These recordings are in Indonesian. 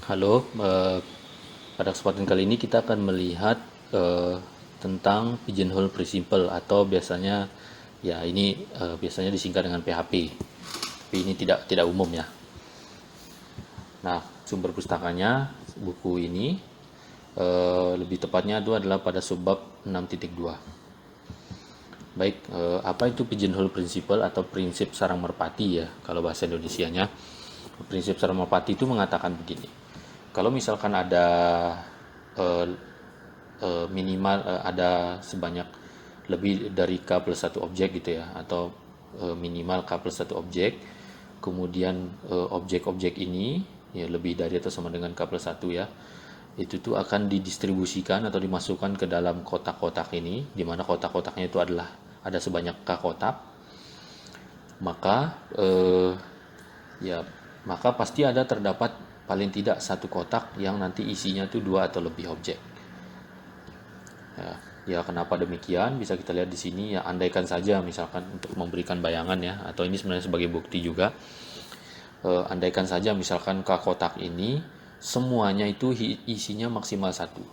Halo, pada kesempatan kali ini kita akan melihat tentang pigeonhole principle atau biasanya ya ini biasanya disingkat dengan PHP. Tapi ini tidak umum ya. Nah, sumber pustakanya buku ini lebih tepatnya itu adalah pada subbab 6.2. Baik, apa itu pigeonhole principle atau prinsip sarang merpati ya kalau bahasa Indonesianya. Prinsip sarang merpati itu mengatakan begini. Kalau misalkan ada eh, minimal ada sebanyak lebih dari K plus satu objek gitu ya, atau minimal K plus satu objek, kemudian objek-objek ini ya lebih dari atau sama dengan K plus satu ya, itu tuh akan didistribusikan atau dimasukkan ke dalam kotak-kotak ini, di mana kotak-kotaknya itu adalah ada sebanyak K kotak. Maka ya maka pasti ada terdapat paling tidak satu kotak yang nanti isinya tuh dua atau lebih objek. Ya, ya kenapa demikian? Bisa kita lihat di sini ya, andaikan saja misalkan untuk memberikan bayangan ya, atau ini sebenarnya sebagai bukti juga. Andaikan saja misalkan K kotak ini semuanya itu isinya maksimal satu.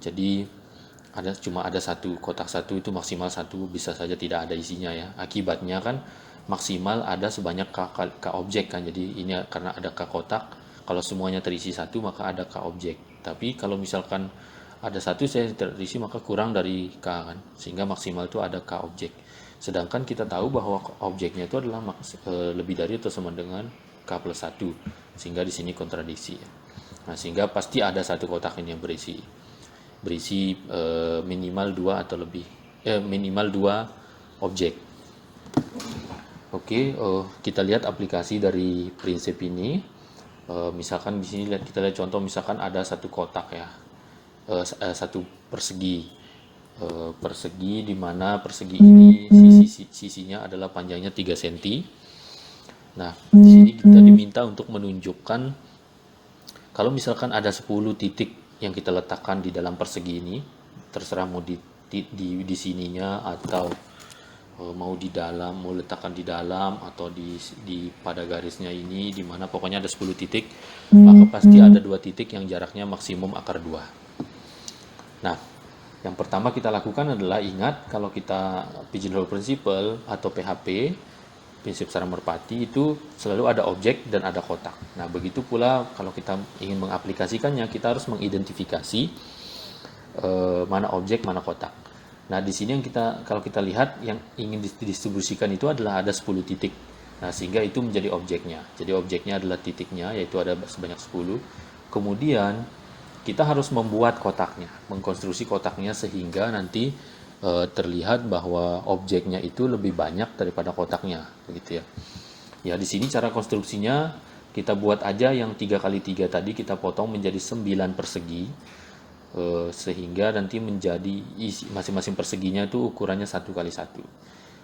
Jadi cuma ada satu kotak, satu itu maksimal satu, bisa saja tidak ada isinya ya. Akibatnya kan maksimal ada sebanyak K objek kan. Jadi ini karena ada K kotak, kalau semuanya terisi satu maka ada K objek. Tapi kalau misalkan ada satu saya terisi maka kurang dari K kan, sehingga maksimal itu ada K objek. Sedangkan kita tahu bahwa objeknya itu adalah lebih dari atau sama dengan K plus satu, sehingga di sini kontradiksi ya. Nah, sehingga pasti ada satu kotak ini yang berisi minimal dua atau lebih, minimal dua objek. Oke, kita lihat aplikasi dari prinsip ini. Misalkan di sini kita lihat contoh, misalkan ada satu kotak ya, satu persegi, persegi di mana persegi ini sisinya adalah panjangnya 3 cm. Nah, di sini kita diminta untuk menunjukkan kalau misalkan ada 10 titik yang kita letakkan di dalam persegi ini, terserah mau di sininya atau mau di dalam, mau letakkan di dalam atau di pada garisnya ini, di mana pokoknya ada 10 titik, maka pasti ada 2 titik yang jaraknya maksimum akar 2. Nah, yang pertama kita lakukan adalah ingat kalau kita pigeonhole principle atau PHP, prinsip sarang merpati, itu selalu ada objek dan ada kotak. Nah, begitu pula kalau kita ingin mengaplikasikannya, kita harus mengidentifikasi mana objek, mana kotak. Nah, di sini yang kalau kita lihat yang ingin didistribusikan itu adalah ada 10 titik. Nah, sehingga itu menjadi objeknya. Jadi objeknya adalah titiknya, yaitu ada sebanyak 10. Kemudian kita harus membuat kotaknya, mengkonstruksi kotaknya sehingga nanti terlihat bahwa objeknya itu lebih banyak daripada kotaknya, begitu ya. Ya, di sini cara konstruksinya kita buat aja yang 3x3 tadi, kita potong menjadi 9 persegi, sehingga nanti menjadi masing-masing perseginya itu ukurannya 1x1.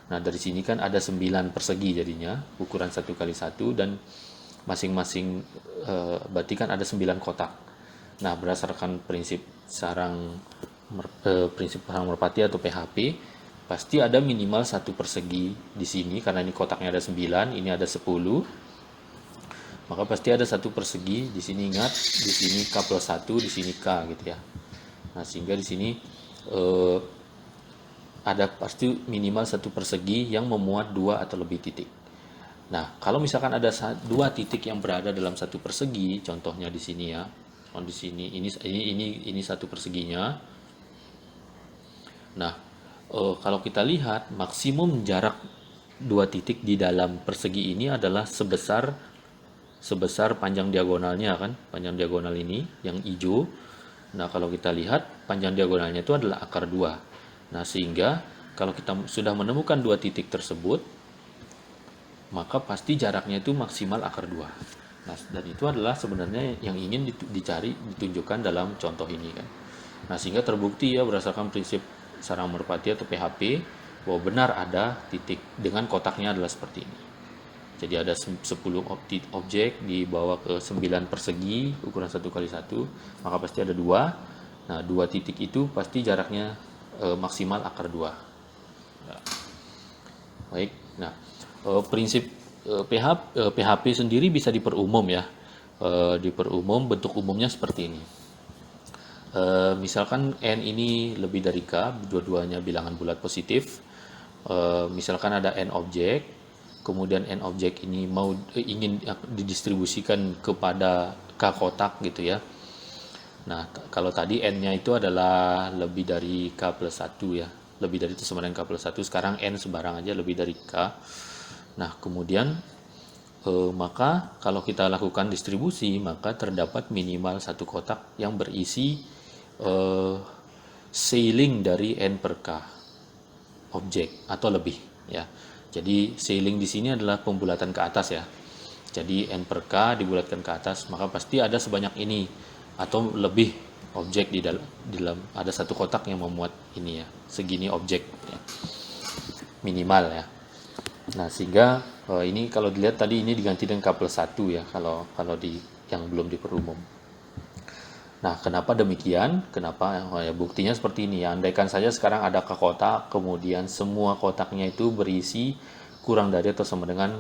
Nah, dari sini kan ada 9 persegi jadinya, ukuran 1x1, dan masing-masing berarti kan ada 9 kotak. Nah, berdasarkan prinsip sarang merpati atau PHP, pasti ada minimal satu persegi di sini karena ini kotaknya ada 9, ini ada 10. Maka pasti ada satu persegi di sini, ingat, di sini K plus 1, di sini K gitu ya. Nah, sehingga di sini ada pasti minimal satu persegi yang memuat 2 atau lebih titik. Nah, kalau misalkan ada 2 titik yang berada dalam satu persegi, contohnya di sini ya. Di sini ini satu perseginya. Nah, kalau kita lihat maksimum jarak 2 titik di dalam persegi ini adalah sebesar panjang diagonalnya kan, panjang diagonal ini yang hijau. Nah, kalau kita lihat panjang diagonalnya itu adalah akar 2. Nah, sehingga kalau kita sudah menemukan 2 titik tersebut, maka pasti jaraknya itu maksimal akar 2. Nah, dan itu adalah sebenarnya yang ingin ditunjukkan dalam contoh ini kan. Nah, sehingga terbukti ya berdasarkan prinsip sarang merpati atau PHP bahwa benar ada titik dengan kotaknya adalah seperti ini. Jadi ada 10 objek dibawa ke 9 persegi ukuran 1x1, maka pasti ada 2. Nah, 2 titik itu pasti jaraknya maksimal akar 2. Nah, baik. Nah, prinsip PHP sendiri bisa diperumum ya. diperumum, bentuk umumnya seperti ini. Misalkan n ini lebih dari k, dua-duanya bilangan bulat positif. Misalkan ada n objek, kemudian n objek ini ingin didistribusikan kepada k kotak gitu ya. Nah, kalau tadi n-nya itu adalah lebih dari k plus 1 ya. Lebih dari itu sama dengan k plus 1. Sekarang n sebarang aja lebih dari k. Nah, kemudian maka kalau kita lakukan distribusi, maka terdapat minimal satu kotak yang berisi ceiling dari n per k objek atau lebih ya. Jadi ceiling di sini adalah pembulatan ke atas ya. Jadi n per k dibulatkan ke atas, maka pasti ada sebanyak ini atau lebih objek di dalam ada satu kotak yang memuat ini ya, segini objek ya. Minimal ya. Nah, sehingga ini kalau dilihat tadi ini diganti dengan k plus 1 ya, kalau di yang belum diperumum. Nah, kenapa demikian? Kenapa? Ya, buktinya seperti ini ya. Andaikan saja sekarang ada k kotak, kemudian semua kotaknya itu berisi kurang dari atau sama dengan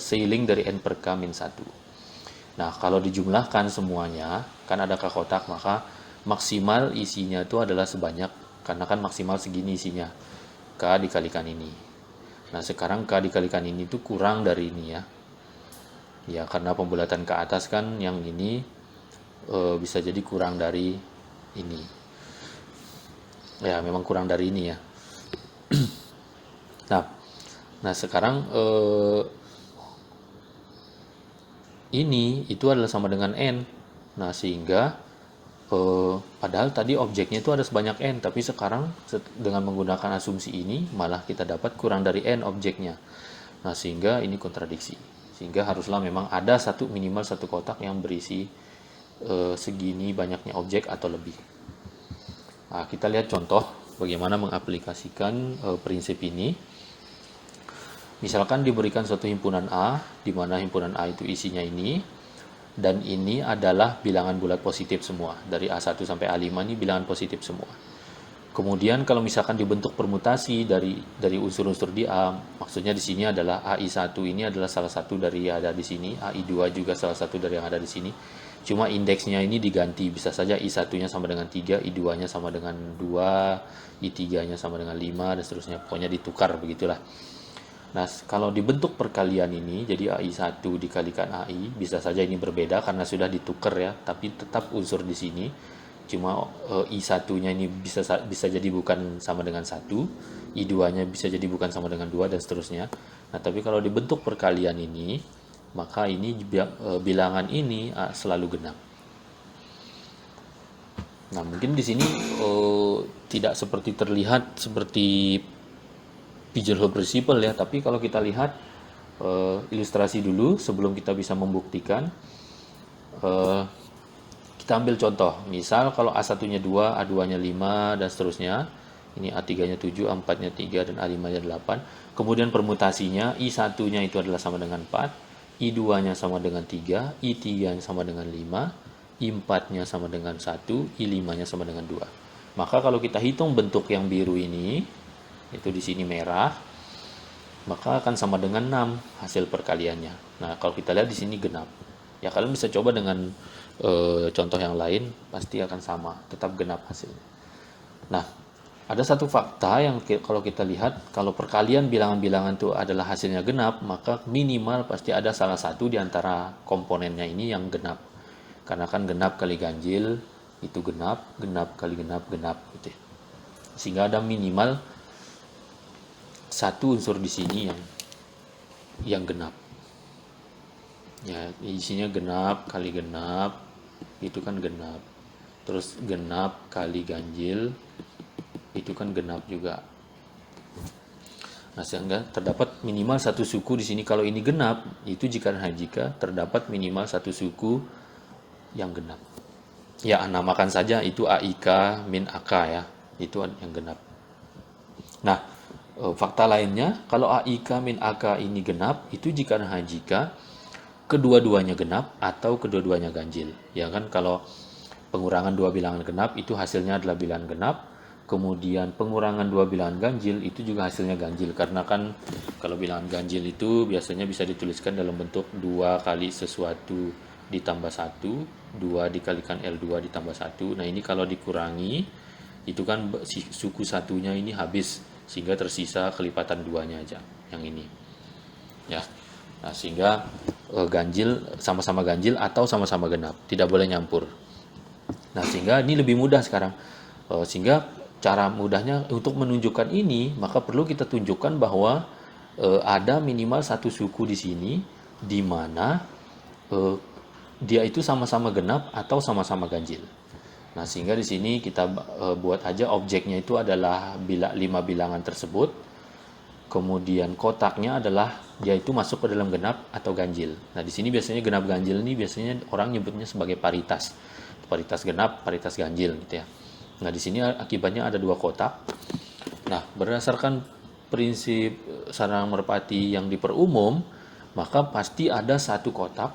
ceiling dari n per k min 1. Nah, kalau dijumlahkan semuanya, kan ada k kotak, maka maksimal isinya itu adalah sebanyak, karena kan maksimal segini isinya, k dikalikan ini. Nah, sekarang k dikalikan ini itu kurang dari ini ya. Ya, karena pembulatan ke atas kan yang ini bisa jadi kurang dari ini. Ya, memang kurang dari ini ya. Nah sekarang ini itu adalah sama dengan n. Nah, sehingga padahal tadi objeknya itu ada sebanyak n, tapi sekarang dengan menggunakan asumsi ini malah kita dapat kurang dari n objeknya. Nah, sehingga ini kontradiksi. Sehingga haruslah memang ada minimal satu kotak yang berisi segini banyaknya objek atau lebih. Nah, kita lihat contoh bagaimana mengaplikasikan prinsip ini. Misalkan diberikan suatu himpunan A, di mana himpunan A itu isinya ini, dan ini adalah bilangan bulat positif semua. Dari A1 sampai A5 ini bilangan positif semua. Kemudian kalau misalkan dibentuk permutasi dari unsur-unsur di A, maksudnya di sini adalah AI1 ini adalah salah satu dari yang ada di sini, AI2 juga salah satu dari yang ada di sini. Cuma indeksnya ini diganti, bisa saja I1-nya sama dengan 3, I2-nya sama dengan 2, I3-nya sama dengan 5, dan seterusnya. Pokoknya ditukar begitulah. Nah, kalau dibentuk perkalian ini, jadi AI1 dikalikan AI, bisa saja ini berbeda karena sudah ditukar ya, tapi tetap unsur di sini. Cuma I1-nya ini bisa jadi bukan sama dengan 1, I2-nya bisa jadi bukan sama dengan 2, dan seterusnya. Nah, tapi kalau dibentuk perkalian ini, maka ini bilangan ini selalu genap. Nah, mungkin di sini tidak seperti terlihat seperti pigeonhole principle ya, tapi kalau kita lihat ilustrasi dulu sebelum kita bisa membuktikan. Kita ambil contoh, misal kalau A1-nya 2, A2-nya 5, dan seterusnya. Ini A3-nya 7, A4-nya 3, dan A5-nya 8. Kemudian permutasinya, I1-nya itu adalah sama dengan 4, I2-nya sama dengan 3, I3-nya sama dengan 5, I4-nya sama dengan 1, I5-nya sama dengan 2. Maka kalau kita hitung bentuk yang biru ini, itu di sini merah, maka akan sama dengan 6 hasil perkaliannya. Nah, kalau kita lihat di sini genap. Ya, kalian bisa coba dengan contoh yang lain, pasti akan sama, tetap genap hasilnya. Nah, ada satu fakta yang kalau kita lihat, kalau perkalian bilangan-bilangan itu adalah hasilnya genap, maka minimal pasti ada salah satu di antara komponennya ini yang genap. Karena kan genap kali ganjil itu genap, genap kali genap, genap gitu ya. Sehingga ada minimal satu unsur di sini yang genap. Ya, isinya genap kali genap, itu kan genap. Terus genap kali ganjil, itu kan genap juga. Nah, sehingga terdapat minimal satu suku di sini. Kalau ini genap, itu jika terdapat minimal satu suku yang genap. Ya, namakan saja itu AIK min AK ya, itu yang genap. Nah, fakta lainnya, kalau AIK min AK ini genap, itu jika kedua-duanya genap atau kedua-duanya ganjil. Ya kan, kalau pengurangan dua bilangan genap itu hasilnya adalah bilangan genap. Kemudian pengurangan dua bilangan ganjil itu juga hasilnya ganjil. Karena kan kalau bilangan ganjil itu biasanya bisa dituliskan dalam bentuk 2 kali sesuatu ditambah 1, 2 dikalikan L2 ditambah 1. Nah, ini kalau dikurangi, itu kan suku satunya ini habis, sehingga tersisa kelipatan 2-nya aja, yang ini. Ya. Nah, sehingga ganjil, sama-sama ganjil atau sama-sama genap, tidak boleh nyampur. Nah, sehingga ini lebih mudah sekarang. Sehingga cara mudahnya untuk menunjukkan ini, maka perlu kita tunjukkan bahwa ada minimal satu suku di sini, di mana dia itu sama-sama genap atau sama-sama ganjil. Nah, sehingga di sini kita buat aja objeknya itu adalah 5 bilangan tersebut. Kemudian kotaknya adalah dia itu masuk ke dalam genap atau ganjil. Nah, di sini biasanya genap ganjil ini biasanya orang nyebutnya sebagai paritas. Paritas genap, paritas ganjil gitu ya. Nah, di sini akibatnya ada 2 kotak. Nah, berdasarkan prinsip sarang merpati yang diperumum, maka pasti ada satu kotak,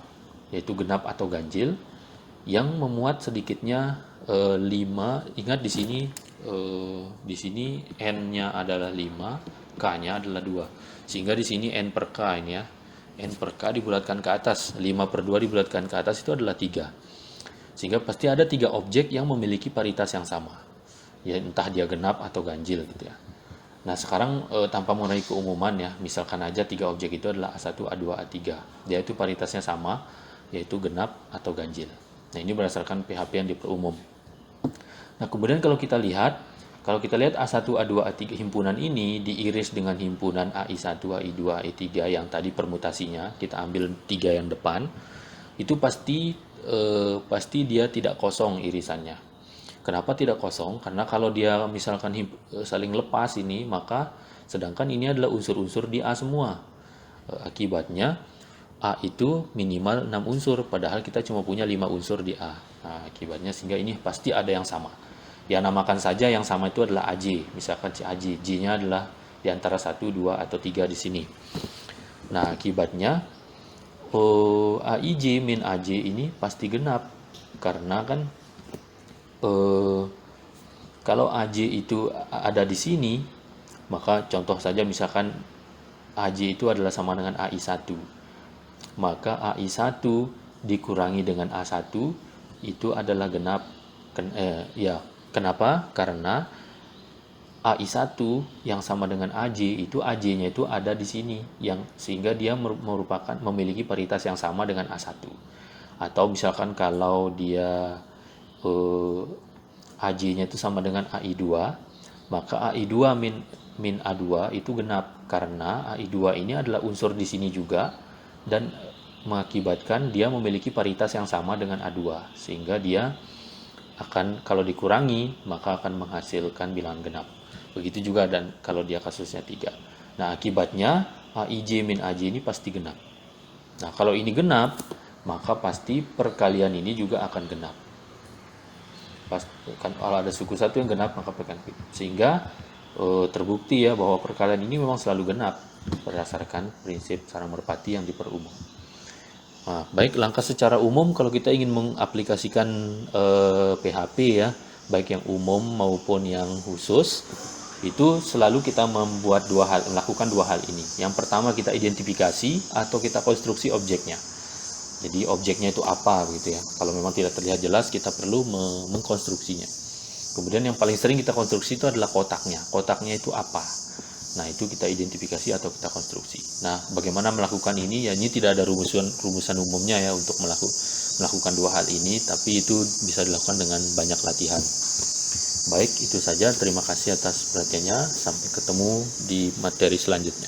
yaitu genap atau ganjil, yang memuat sedikitnya 5. Ingat di sini n-nya adalah 5, k-nya adalah 2. Sehingga di sini n per k ini ya. N per k dibulatkan ke atas, 5/2 dibulatkan ke atas itu adalah 3. Sehingga pasti ada 3 objek yang memiliki paritas yang sama. Ya, entah dia genap atau ganjil gitu ya. Nah, sekarang tanpa mengurangi keumuman ya, misalkan aja 3 objek itu adalah A1, A2, A3. Dia itu paritasnya sama, yaitu genap atau ganjil. Nah, ini berdasarkan PHP yang diperumum. Nah, kemudian kalau kita lihat A1, A2, A3 himpunan ini diiris dengan himpunan AI1, AI2, AI3 yang tadi permutasinya, kita ambil 3 yang depan, itu pasti dia tidak kosong irisannya. Kenapa tidak kosong? Karena kalau dia misalkan saling lepas ini, maka sedangkan ini adalah unsur-unsur di A semua. Akibatnya A itu minimal 6 unsur, padahal kita cuma punya 5 unsur di A. Nah, akibatnya sehingga ini pasti ada yang sama. Ya, namakan saja yang sama itu adalah AJ, misalkan si AJ. J-nya adalah di antara 1, 2, atau 3 di sini. Nah, akibatnya AIJ min AJ ini pasti genap. Karena kan kalau AJ itu ada di sini, maka contoh saja misalkan AJ itu adalah sama dengan AI1. Maka AI1 dikurangi dengan A1 itu adalah genap. Kenapa? Karena AI1 yang sama dengan AJ itu AJ-nya itu ada di sini, sehingga dia memiliki paritas yang sama dengan A1. Atau misalkan kalau dia AJ-nya itu sama dengan AI2, maka AI2 min A2 itu genap, karena AI2 ini adalah unsur di sini juga dan mengakibatkan dia memiliki paritas yang sama dengan A2, sehingga dia akan, kalau dikurangi, maka akan menghasilkan bilangan genap. Begitu juga dan kalau dia kasusnya 3. Nah, akibatnya AIJ min AJ ini pasti genap. Nah, kalau ini genap, maka pasti perkalian ini juga akan genap. Kan kalau ada suku satu yang genap, maka perkalian. Sehingga terbukti ya bahwa perkalian ini memang selalu genap berdasarkan prinsip sarang merpati yang diperumum. Nah, baik, langkah secara umum kalau kita ingin mengaplikasikan PHP ya, baik yang umum maupun yang khusus, itu selalu kita melakukan dua hal ini. Yang pertama, kita identifikasi atau kita konstruksi objeknya. Jadi objeknya itu apa gitu ya. Kalau memang tidak terlihat jelas, kita perlu mengkonstruksinya. Kemudian yang paling sering kita konstruksi itu adalah kotaknya. Kotaknya itu apa? Nah, itu kita identifikasi atau kita konstruksi. Nah, bagaimana melakukan ini? Ya, ini tidak ada rumusan umumnya ya untuk melakukan dua hal ini, tapi itu bisa dilakukan dengan banyak latihan. Baik, itu saja. Terima kasih atas perhatiannya. Sampai ketemu di materi selanjutnya.